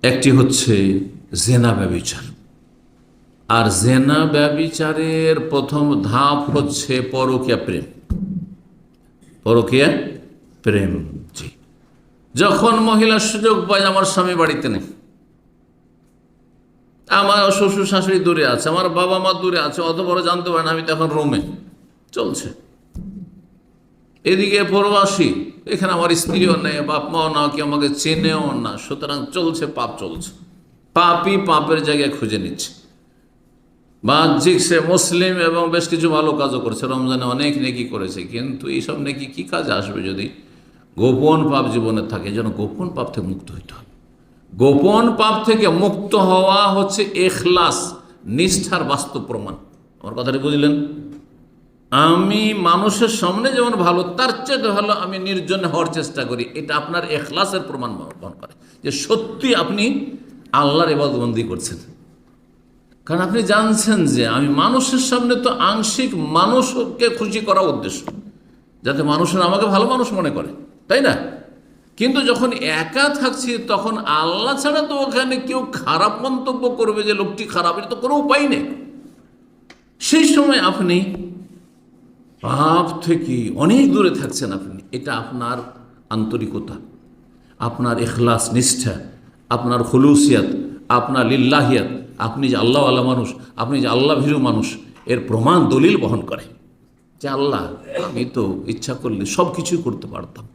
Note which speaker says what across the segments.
Speaker 1: একটি হচ্ছে জেনা ব্যভিচার, আর জেনা ব্যভিচারের প্রথম ধাপ হচ্ছে পরকীয়া প্রেম। পরকীয়া প্রেম, জি। যখন মহিলা সুযোগ পায়, আমার স্বামী বাড়িতে নেই, আমার শ্বশুর শাশুড়ি দূরে আছে, আমার বাবা মা দূরে আছে, অত বড় জানতে পারে না, আমি তখন রোমে চলছে, এদিকে প্রবাসী, এখানে আমার স্ত্রীও নেই, বাপ মাও না, কি আমাকে চেনেও না, সুতরাং চলছে, পাপ চলছে, পাপই পাপের জায়গায় খুঁজে নিচ্ছে। বাহ্যিক সে মুসলিম এবং বেশ কিছু ভালো কাজও করেছে, রমজানে অনেক নেকি করেছে, কিন্তু এইসব নেকি কি কাজে আসবে যদি গোপন পাপ জীবনে থাকে? যেন গোপন পাপ থেকে মুক্ত হইতে হবে। গোপন পাপ থেকে মুক্ত হওয়া হচ্ছে ইখলাস, নিষ্ঠার বাস্তব প্রমাণ। আমার কথাটি বুঝলেন? আমি মানুষের সামনে যেমন ভালো, তার চেয়ে ভালো আমি নির্জনে হওয়ার চেষ্টা করি, এটা আপনার ইখলাসের প্রমাণ বহন করে যে সত্যি আপনি আল্লাহর ইবাদতবন্দি করছেন। কারণ আপনি জানছেন যে আমি মানুষের সামনে তো আংশিক মানুষকে খুশি করা উদ্দেশ্য, যাতে মানুষের আমাকে ভালো মানুষ মনে করে, তাই না? কিন্তু যখন একা থাকছি, তখন আল্লাহ ছাড়া তো ওখানে কেউ খারাপ মন্তব্য করবে যে লোকটি খারাপ, এটা তো কোনো উপায় নেই। সেই সময় আপনি পাপ থেকে অনেক দূরে থাকছেন। আপনি, এটা আপনার আন্তরিকতা, আপনার ইখলাস, নিষ্ঠা, আপনার খুলুসিয়াত, আপনার লিল্লাহিয়াত, আপনি যে আল্লাহ আল্লাহ মানুষ, আপনি যে আল্লাহ ভীরু মানুষ, এর প্রমাণ দলিল বহন করে যে আল্লাহ, আমি তো ইচ্ছা করলে সব কিছুই করতে পারতাম,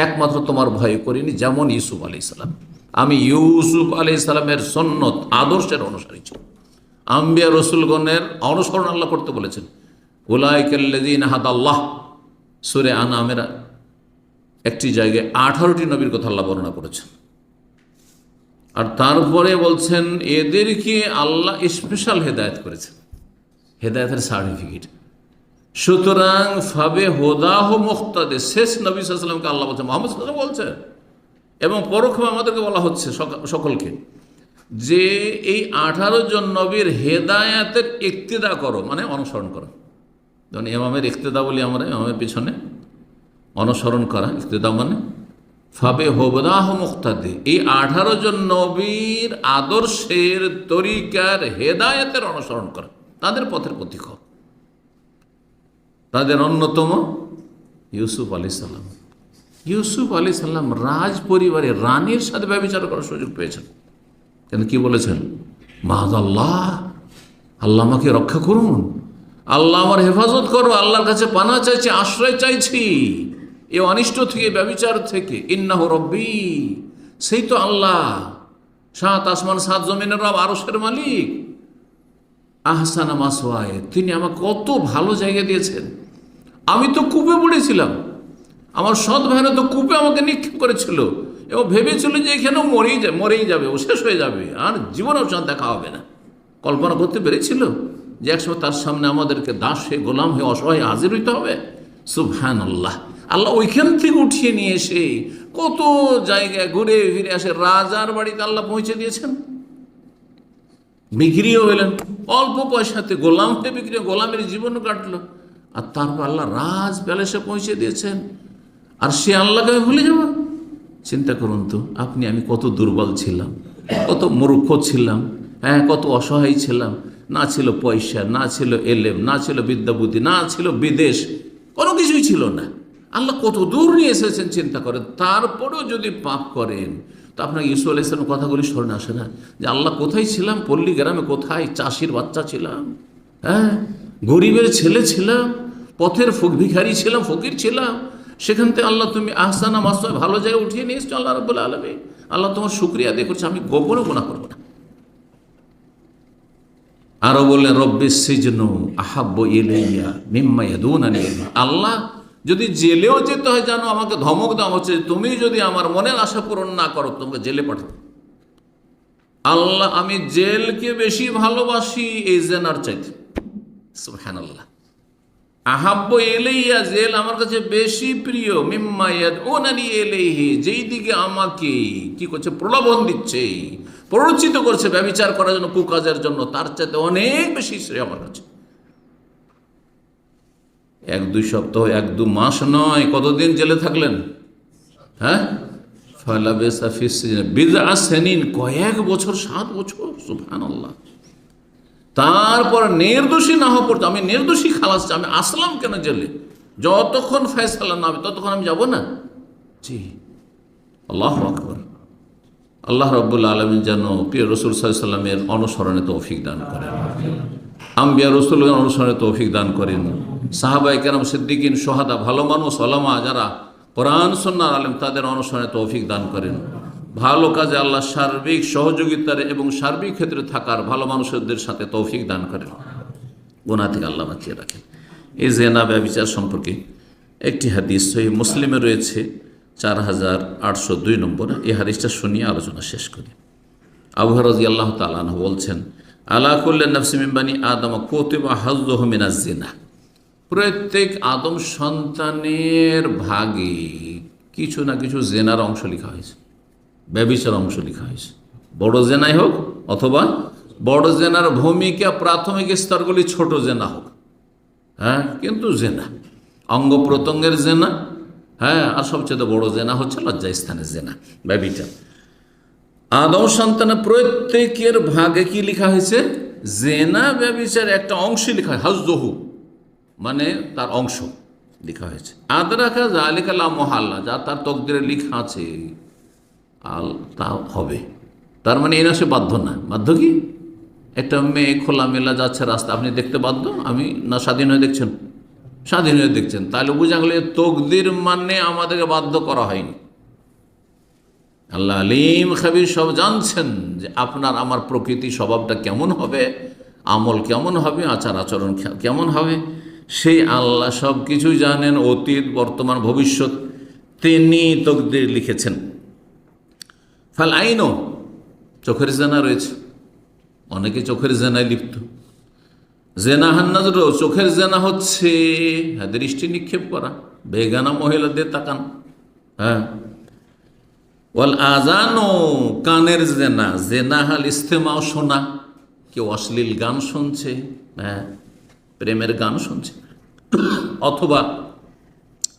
Speaker 1: একমাত্র তোমার ভয় করিনি। যেমন ইউসুফ আলাইহিসসালাম, আমি ইউসুফ আলাইহিসসালামের সুন্নত আদর্শের অনুসারী ছিল। আম্বিয়া রসুলগণের অনুসরণ আল্লাহ করতে বলেছেন। উলাইকাল্লাযীনা হাদাল্লাহ, সূরা আনআমের একটি জায়গায় 18টি নবীর কথা আল্লাহ বর্ণনা করেছেন, আর তারপরে বলছেন এদেরকে আল্লাহ স্পেশাল হেদায়েত করেছেন, হেদায়েতের সার্টিফিকেট। সুতরাং ফাবে হোদাহ মুক্তাদে, শেষ নবী সাল্লাল্লাহু আলাইহি ওয়াসাল্লামকে আল্লাহ বলছেন, মুহাম্মদ সাল্লাল্লাহু আলাইহি ওয়াসাল্লাম বলছেন, এবং পরোক্ষে আমাদেরকে বলা হচ্ছে সকলকে যে এই 18 জন নবীর হেদায়েতের ইক্তেদা করো, মানে অনুসরণ করো। যেমন ইমামের ইক্তেদা বলি আমরা, ইমামের পিছনে অনুসরণ করা, ইক্তেদা মানে ফাবে হোদাহ মুক্তাদে, এই 18 জন নবীর আদর্শের তরিকার হেদায়েতের অনুসরণ করা, তাদের পথের পথিক। তাদের অন্যতম ইউসুফ আলাইহিসসালাম। ইউসুফ আলাইহিসসালাম রাজ পরিবারের রানীর সাথে ব্যভিচার করার সুযোগ পেয়েছেন, কিন্তু কি বলেছেন? মাআযাল্লাহ, আল্লাহ আমাকে রক্ষা করুন, আল্লাহ আমার হেফাজত করো, আল্লাহর কাছে পানা চাইছি, আশ্রয় চাইছি এ অনিষ্ট থেকে, ব্যভিচার থেকে। ইন্নাহু রব্বি, সেই তো আল্লাহ, 7 আসমান 7 জমিনের রব, আরশের মালিক। আহসানা মাসওয়ায়ে, তিনি আমাকে কত ভালো জায়গা দিয়েছেন। আমি তো কূপে পড়েছিলাম, আমার সৎ ভাইরা তো কূপে আমাকে নিক্ষেপ করেছিল, এবং ভেবেছিল যে এখানেও মরেই যাবে, ও শেষ হয়ে যাবে, আর জীবনেও চাঁদ দেখা হবে না। কল্পনা করতে পেরেছিল যে একসময় তার সামনে আমাদেরকে দাস হয়ে, গোলাম হয়ে, অসহায় হাজির হইতে হবে? সুবহানাল্লাহ, আল্লাহ ওইখান থেকে উঠিয়ে নিয়ে এসে কত জায়গায় ঘুরে ফিরে আসে, রাজার বাড়িতে আল্লাহ পৌঁছে দিয়েছেন। বিক্রিও হইলেন অল্প পয়সাতে, গোলাম হয়ে বিক্রি, গোলামের জীবন কাটলো, আর তারপর আল্লাহ রাজ প্যালেসে পৌঁছে দিয়েছেন। আর সে আল্লাহকে আমি ভুলে যাব? চিন্তা করুন তো, আপনি আমি কত দুর্বল ছিলাম, কত মূর্খ ছিলাম, হ্যাঁ, কত অসহায় ছিলাম। না ছিল পয়সা, না ছিল এলেম, না ছিল বিদ্যা বুদ্ধি, না ছিল বিদেশ, কোনো কিছুই ছিল না। আল্লাহ কত দূর নিয়ে এসেছেন চিন্তা করেন। তারপরেও যদি পাপ করেন, তো আপনার ইউসুফ আলাইহিস সালামের কথাগুলি স্মরণে আসে না যে আল্লাহ কোথায় ছিলাম? পল্লী গ্রামে কোথায় চাষির বাচ্চা ছিলাম, হ্যাঁ, গরিবের ছেলে ছিলাম, পথের ভিখারি ছিলাম, ফকির ছিলাম। সেখান থেকে আল্লাহ তুমি আহসানা মাসওয়ায়ে, ভালো জায়গায় উঠিয়ে নিয়ে এসছো আল্লাহ রাব্বুল আলামিন। আল্লাহ তোমার শুকরিয়া আদায় করছে, আমি গোপনে গুনাহ করবো না। আরো বললেন রব্বিস সিজনু আহাব্বু ইলাইয়া মিম্মা ইয়াদুনানি ইলাইহি, আল্লাহ যদি জেলেও যেতে হয়, জানো আমাকে ধমক দেওয়া হচ্ছে, তুমি যদি আমার মনের আশা পূরণ না করো, তোমাকে জেলে পাঠাবো। আল্লাহ, আমি জেলকে বেশি ভালোবাসি এই জেনার চাইতে। সুবহানাল্লাহ, আহাব্বু ইলাইয়া, জেল আমার কাছে বেশি প্রিয়, মিম্মা ইয়াদউনানি ইলাইহি, যেই দিকে আমাকে কি করছে, প্রলোভন দিচ্ছে, প্ররোচিত করছে ব্যভিচার করার জন্য, কুকাজের জন্য, তার চাইতে অনেক বেশি শ্রেয় আমার কাছে। 1-2 সপ্তাহ, 1-2 মাস নয়, কতদিন জেলে থাকলেন? হ্যাঁ, ফালাবিসা ফিস সিজনি বিদআ সিনিন, কয়েক বছর, 7 বছর। সুবহানাল্লাহ। তারপর নির্দোষী না হওয়া পড়তো, আমি নির্দোষী খালাস, আমি আসলাম কেন জেলে? যতক্ষণ ফয়সালা না হবে ততক্ষণ আমি যাব না। জি, আল্লাহু আকবার। আল্লাহ রাব্বুল আলামিন যেন প্রিয় রাসূল সাল্লাল্লাহু আলাইহি সাল্লামের অনুসরণে তৌফিক দান করেন, আম্বিয়া রাসূলগণ অনুসরণে তৌফিক দান করেন, সাহাবায়ে কেরাম, সিদ্দিকিন, শুহাদা, ভালো মানুষ, উলামা যারা কোরআন সুন্নাহর আলেম, তাদের অনুসরণে তৌফিক দান করেন। ভালো কাজে আল্লাহ সার্বিক সহযোগিতার এবং সার্বিক ক্ষেত্রে থাকার ভালো মানুষদের সাথে তৌফিক দান করেন, গুনাহ থেকে আল্লাহ বাঁচিয়ে রাখেন। এই জিনা ব্যভিচার সম্পর্কে একটি হাদিস সহিহ মুসলিমে রয়েছে 4802 নম্বর। এই হাদিসটা শুনিয়ে আলোচনা শেষ করি। আবু হুরায়রা রাদিয়াল্লাহু তাআলা আনহু বলছেন, আলা কুল্লি নাফসিন মিন বানি আদম কুতিবা হাযযুহু মিনাজ জিনা, প্রত্যেক আদম সন্তানের ভাগে কিছু না কিছু জেনার অংশ লেখা হয়েছে, ব্যভিচার অংশ লেখা হয়েছে। বড় জেনাই হোক অথবা বড় জেনার ভূমিকা প্রাথমিক স্তরগুলি ছোট জেনা হোক, হ্যাঁ, কিন্তু জেনা, অঙ্গ প্রত্যঙ্গের জেনা, হ্যাঁ, আর সবচেয়ে বড় জেনা হচ্ছে লজ্জাস্থানের জেনা, ব্যভিচার। আদম সন্তানের প্রত্যেকের ভাগে কি লেখা হয়েছে? জেনা ব্যভিচার একটা অংশ লেখা হয়, হাযযুহু মানে তার অংশ লেখা হয়েছে। আদরাকা যালিকা লা মুহাল্লা, যা তার তকদিরে লেখা আছে তা হবে। তার মানে এই না সে বাধ্য না। বাধ্য কি? একটা মেয়ে খোলামেলা যাচ্ছে রাস্তা, আপনি দেখতে বাধ্য? আমি না স্বাধীন হয়ে দেখছেন? স্বাধীন হয়ে দেখছেন, তাহলে বোঝা গেল তকদির মানে আমাদেরকে বাধ্য করা হয়নি। আল্লাহ আলিম খাবির, সব জানছেন যে আপনার আমার প্রকৃতি স্বভাবটা কেমন হবে, আমল কেমন হবে, আচার আচরণ কেমন হবে, সেই আল্লাহ সব কিছু জানেন, অতীত, বর্তমান, ভবিষ্যৎ, তিনি তকদির লিখেছেন। ফাল আইনও, চোখের জেনা রয়েছে, অনেকে চোখের জেনায় লিপ্ত। জেনা হান্নাজর, চোখের জেনা হচ্ছে দৃষ্টি নিক্ষেপ করা, বেগানা মহিলাদের তাকান, হ্যাঁ। ওয়াল আজানো, কানের জেনা, জেনা হাল ইস্তেমাও, শোনা, কেউ অশ্লীল গান শুনছে, হ্যাঁ, প্রেমের গান শুনছে, অথবা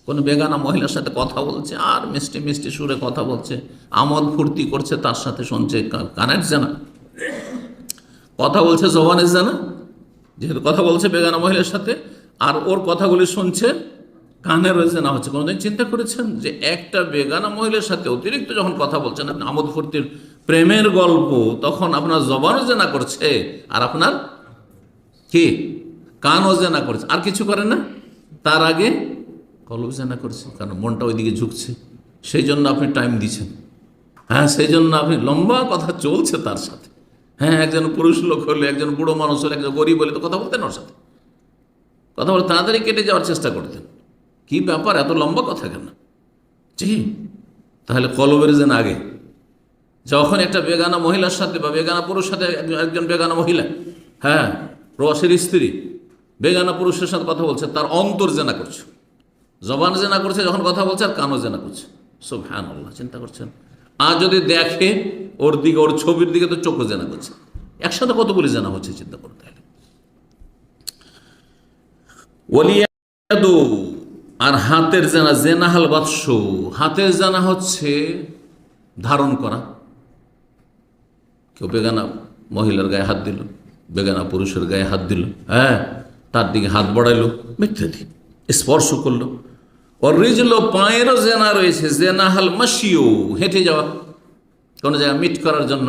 Speaker 1: কোনো বেগানা মহিলার সাথে কথা বলছে আর মিষ্টি মিষ্টি সুরে কথা বলছে, আমোদ ফুর্তি করছে, তার সাথে শুনছে, কানের জেনা। কথা বলছে জবানের জেনা, যেহেতু কথা বলছে বেগানা মহিলার সাথে আর ওর কথাগুলি শুনছে, কানের জেনা হচ্ছে। কোনোদিন চিন্তা করেছেন যে একটা বেগানা মহিলার সাথে অতিরিক্ত যখন কথা বলছেন, আপনি আমোদ ফুর্তির প্রেমের গল্প, তখন আপনার জবানও জেনা করছে আর আপনার কি কানও জেনা করছে, আর কিছু করে না, তার আগে কলব জেনা করছে, কারণ মনটা ওইদিকে ঝুঁকছে, সেই জন্য আপনি টাইম দিচ্ছেন, হ্যাঁ, সেই জন্য আপনি লম্বা কথা চলছে তার সাথে, হ্যাঁ। একজন পুরুষ লোক হলে, একজন বুড়ো মানুষ হলে, একজন গরিব হলে তো কথা বলতেন ওর সাথে, কথা বলে তাড়াতাড়ি কেটে যাওয়ার চেষ্টা করতেন। কি ব্যাপার, এত লম্বা কথা কেন? জি, তাহলে কলবের জেনা আগে। যখন একটা বেগানা মহিলার সাথে বা বেগানা পুরুষের সাথে, একজন বেগানা মহিলা, হ্যাঁ, প্রবাসীর স্ত্রী বেগানা পুরুষের সাথে কথা বলছে, তার অন্তর জেনা করছে, জবান জেনা করছে যখন কথা বলছে, আর কানও জেনা করছে। সুবহানাল্লাহ, চিন্তা করছেন। আর যদি দেখে ওর দিকে, ওর ছবির দিকে, তো চোখও জেনা করছে। একসাথে কতগুলি জেনা হচ্ছে, চিন্তা করতে হলে। ওয়ালিয়াদু, আর হাতের জেনা, জেনাহাল বাদশ, হাতের জেনা হচ্ছে ধারণ করা। কেউ বেগানা মহিলার গায়ে হাত দিল, বেগানা পুরুষের গায়ে হাত দিল, হ্যাঁ, তার দিকে হাত বাড়াইলো, মিথ্যাদি স্পর্শ করলো। ওর রিজল, পায়েরও জেনা রয়েছে, জেনাহাল মাসিও, হেঁটে যাওয়া, কোনো জায়গায় মিট করার জন্য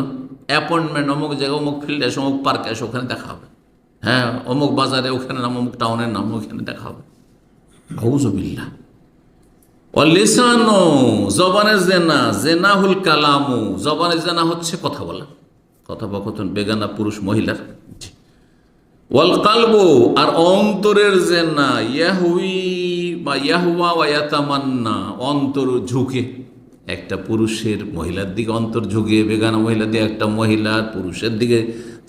Speaker 1: অ্যাপয়েন্টমেন্ট, অমুক জায়গায়, অমুক ফিল্ডে আসে, অমুক পার্কে আসে, ওখানে দেখা হবে, হ্যাঁ, অমুক বাজারে ওখানে নাম, অমুক টাউনের নাম, ওখানে দেখা হবে। আউযুবিল্লাহ। লিসানো, জবানের জেনা, জেনাহুল কালামু, জবানের জেনা হচ্ছে কথা বলা, কথোপকথন, বেগানা পুরুষ মহিলার। ওয়াল কালবু, আর অন্তরের জেনা, ইয়াহুই বা ইয়াহুয়া ওয়া ইয়াতামান্না, অন্তর ঝুঁকে, একটা পুরুষের মহিলার দিকে অন্তর ঝুঁকে, বেগানা মহিলার দিকে একটা মহিলার পুরুষের দিকে,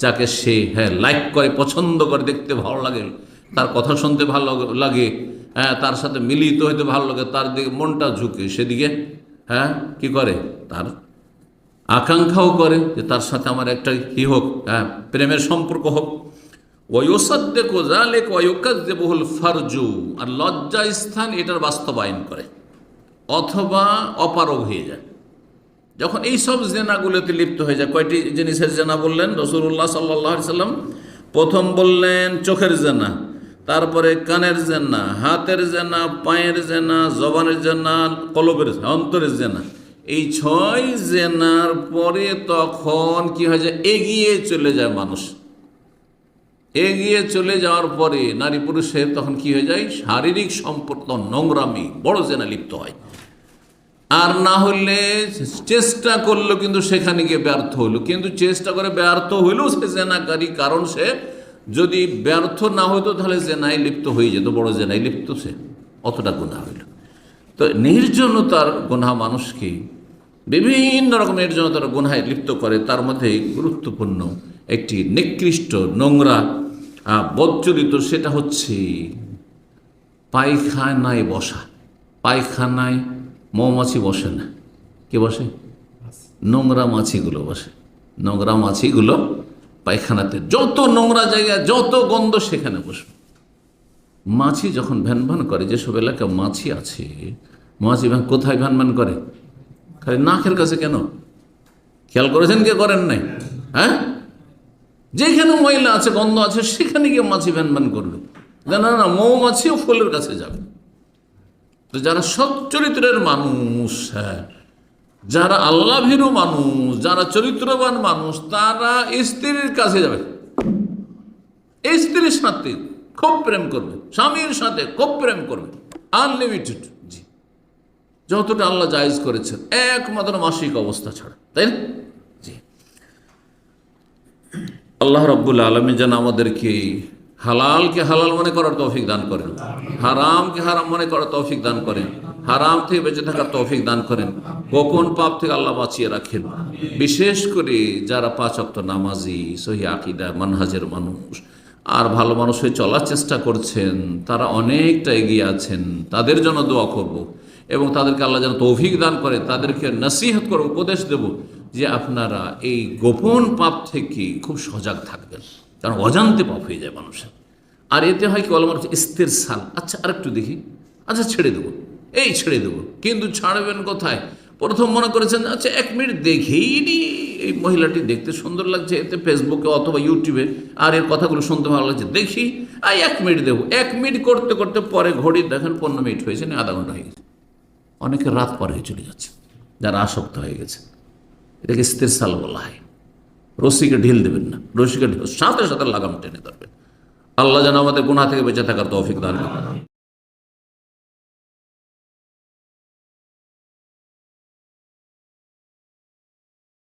Speaker 1: যাকে সে, হ্যাঁ, লাইক করে, পছন্দ করে, দেখতে ভালো লাগে, তার কথা শুনতে ভালো লাগে, হ্যাঁ, তার সাথে মিলিত হইতে ভালো লাগে, তার দিকে মনটা ঝুঁকে, সেদিকে, হ্যাঁ, কি করে, তার আকাঙ্ক্ষাও করে যে তার সাথে আমার একটা কি হোক, হ্যাঁ, প্রেমের সম্পর্ক হোক। ওয়ায়ুসাদ্দিকু যালিকা ওয়া ইউকাযযিবুল ফারজু, আর লজ্জা স্থান এটার বাস্তবায়ন করে অথবা অপারগ হয়ে যায়। যখন এই সব জেনাগুলোতে লিপ্ত হয়ে যায়, কয়টি জিনিসের জেনা বললেন রাসূলুল্লাহ সাল্লাল্লাহু আলাইহি সাল্লাম? প্রথম বললেন চোখের জেনা, তারপরে কানের জেনা, হাতের জেনা, পায়ের জেনা, জবানের জেনা, কলবের অন্তরের জেনা। এই 6 জেনার পরে তখন কি হয় যায়, এগিয়ে চলে যায় মানুষ। এগিয়ে চলে যাওয়ার পরে নারী পুরুষের তখন কি হয়ে যায়, শারীরিক সম্পর্ক, নোংরামি, বড় জেনা লিপ্ত হয়। আর না হলে চেষ্টা করলো কিন্তু সেখানে গিয়ে ব্যর্থ হলো, কিন্তু চেষ্টা করে ব্যর্থ হইলেও সে জেনাকারী, কারণ সে যদি ব্যর্থ না হইতো তাহলে জেনায় লিপ্ত হয়ে যেত, বড় জেনায় লিপ্ত, সে অতটা গুনাহ হইল। তো নির্জনতার গুনাহ মানুষকে বিভিন্ন রকম নির্জনতার গুনাহে লিপ্ত করে। তার মধ্যে গুরুত্বপূর্ণ একটি নিকৃষ্ট নোংরা বদচরিত, সেটা হচ্ছে পায়খানায় বসা। পায়খানায় মৌমাছি বসে না, কে বসে? নোংরা মাছিগুলো বসে। নোংরা মাছিগুলো পায়খানাতে, যত নোংরা জায়গা, যত গন্ধ, সেখানে বসবে। মাছি যখন ভ্যান করে, যেসব এলাকায় মাছি আছে, মাছি কোথায় ভ্যান করে? খালি নাকের কাছে। কেন খেয়াল করেছেন, কে করেন নাই? হ্যাঁ, যেখানে ময়লা আছে, গন্ধ আছে, সেখানে গিয়ে মাছি ভ্যান করবে। না, মৌমাছিও ফুলের কাছে যাবে। তো যারা সৎ চরিত্রের মানুষ, হ্যাঁ, যারা আল্লাহ ভীরু মানুষ, যারা চরিত্রবান মানুষ, তারা স্ত্রীর কাছে যাবে, স্ত্রীর সাথে খুব প্রেম করবে, স্বামীর সাথে খুব প্রেম করবে, আনলিমিটেড, জি, যতটা আল্লাহ জায়েজ করেছেন, একমাত্র মাসিক অবস্থা ছাড়া, তাই না? জি, আল্লাহ রাব্বুল আলামিন যেন আমাদেরকে হালালকে হালাল মনে করার তৌফিক দান করেন, হারামকে হারাম মনে করার তৌফিক দান করেন, হারাম থেকে বেঁচে থাকার তৌফিক দান করেন, গোপন পাপ থেকে আল্লাহ বাঁচিয়ে রাখেন। বিশেষ করে যারা 5 ওয়াক্ত নামাজি, সহি আকীদা মানহাজের মানুষ আর ভালো মানুষ হয়ে চলার চেষ্টা করছেন, তারা অনেকটা এগিয়ে আছেন, তাদের জন্য দোয়া করব এবং তাদেরকে আল্লাহ যেন তৌফিক দান করে, তাদেরকে নসিহত করে উপদেশ দেব যে আপনারা এই গোপন পাপ থেকে খুব সজাগ থাকবেন, কারণ অজান্তে পাপ হয়ে যায় মানুষের। আর এতে হয় কি, মানুষ ইস্তেরসাল, আচ্ছা আরেকটু দেখি, আচ্ছা ছেড়ে দেবো, এই ছেড়ে দেবো, কিন্তু ছাড়বেন কোথায়? প্রথম মনে করেছেন আচ্ছা 1 মিনিট দেখেই নি, এই মহিলাটি দেখতে সুন্দর লাগছে, এতে ফেসবুকে অথবা ইউটিউবে, আর এর কথাগুলো শুনতে ভালো লাগছে, দেখি 1 মিনিট দেবো। 1 মিনিট করতে করতে পরে ঘড়ি দেখেন 15 মিনিট হয়েছে না, আধা ঘন্টা হয়ে গেছে। অনেকে রাত পরে চলে যাচ্ছে, যারা আসক্ত হয়ে গেছে। এটাকে ইস্তেরসাল বলা হয়। রশিকে ঢিল দেবেন না, রশিকে ঢিল সাথে সাথে লাগাম টেনে ধরবেন। আল্লাহ যেন আমাদের গুনাহ থেকে বেঁচে থাকার তৌফিক দান করেন।